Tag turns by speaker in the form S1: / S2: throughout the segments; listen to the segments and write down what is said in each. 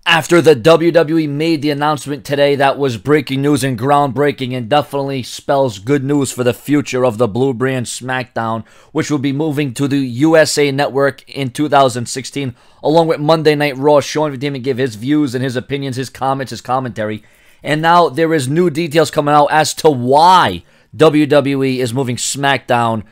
S1: After the WWE made the announcement today, that was breaking news and groundbreaking and definitely spells good news for the future of the Blue Brand SmackDown, which will be moving to the USA Network in 2016, along with Monday Night Raw. Sean Van gave his views and his opinions, his comments, his commentary. And now there is new details coming out as to why WWE is moving SmackDown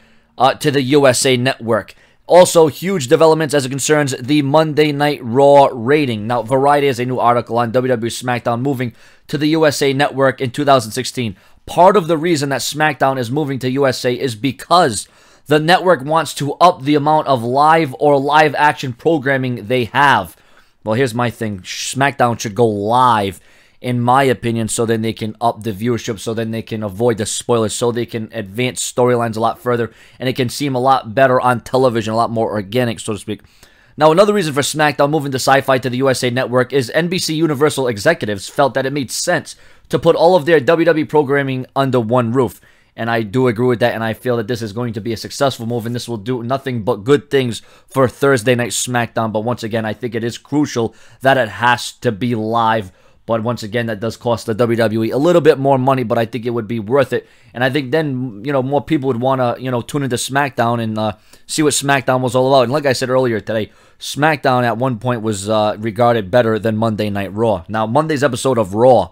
S1: to the USA Network. Also, huge developments as it concerns the Monday Night Raw rating. Now, Variety has a new article on WWE SmackDown moving to the USA Network in 2016. Part of the reason that SmackDown is moving to USA is because the network wants to up the amount of live or live-action programming they have. Well, here's my thing. SmackDown should go live, in my opinion, so then they can up the viewership, so then they can avoid the spoilers, so they can advance storylines a lot further, and it can seem a lot better on television, a lot more organic, so to speak. Now, another reason for SmackDown moving to Sci-Fi to the USA Network is NBC Universal executives felt that it made sense to put all of their WWE programming under one roof. And I do agree with that, and I feel that this is going to be a successful move, and this will do nothing but good things for Thursday Night SmackDown. But once again, I think it is crucial that it has to be live. But once again, that does cost the WWE a little bit more money, but I think it would be worth it. And I think then, more people would want to, tune into SmackDown and see what SmackDown was all about. And like I said earlier today, SmackDown at one point was regarded better than Monday Night Raw. Now, Monday's episode of Raw,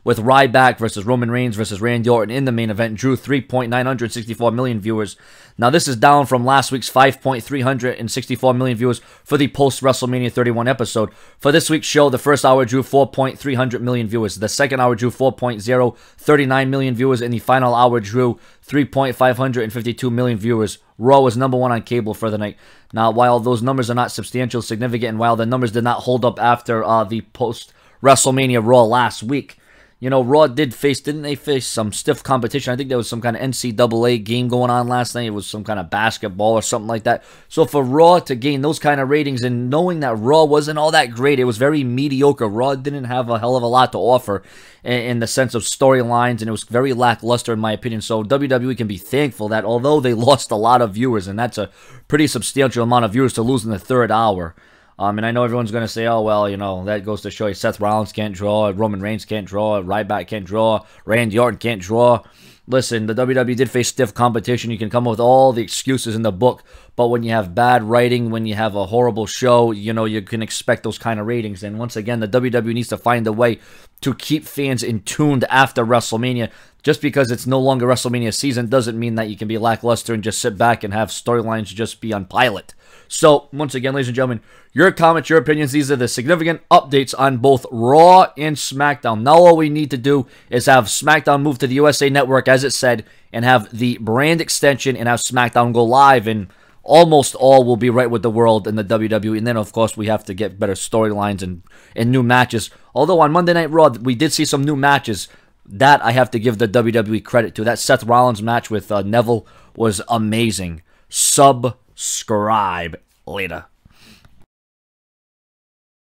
S1: with Ryback versus Roman Reigns versus Randy Orton in the main event, drew 3.964 million viewers. Now, this is down from last week's 5.364 million viewers for the post-WrestleMania 31 episode. For this week's show, the first hour drew 4.300 million viewers. The second hour drew 4.039 million viewers, and the final hour drew 3.552 million viewers. Raw was number one on cable for the night. Now, while those numbers are not substantial, significant, and while the numbers did not hold up after the post-WrestleMania Raw last week, Raw didn't they face some stiff competition? I think there was some kind of NCAA game going on last night. It was some kind of basketball or something like that. So for Raw to gain those kind of ratings, and knowing that Raw wasn't all that great, it was very mediocre. Raw didn't have a hell of a lot to offer in the sense of storylines, and it was very lackluster in my opinion. So WWE can be thankful that although they lost a lot of viewers, and that's a pretty substantial amount of viewers to lose in the third hour, and I know everyone's going to say, oh, well, that goes to show you Seth Rollins can't draw, Roman Reigns can't draw, Ryback can't draw, Randy Orton can't draw. Listen, the WWE did face stiff competition. You can come up with all the excuses in the book, but when you have bad writing, when you have a horrible show, you can expect those kind of ratings. And once again, the WWE needs to find a way to keep fans in tuned after WrestleMania. Just because it's no longer WrestleMania season doesn't mean that you can be lackluster and just sit back and have storylines just be on pilot. So, once again, ladies and gentlemen, your comments, your opinions, these are the significant updates on both Raw and SmackDown. Now all we need to do is have SmackDown move to the USA Network, as it said, and have the brand extension and have SmackDown go live, and almost all will be right with the world and the WWE. And then, of course, we have to get better storylines and new matches. Although on Monday Night Raw, we did see some new matches. That I have to give the WWE credit to. That Seth Rollins match with Neville was amazing. Subscribe later.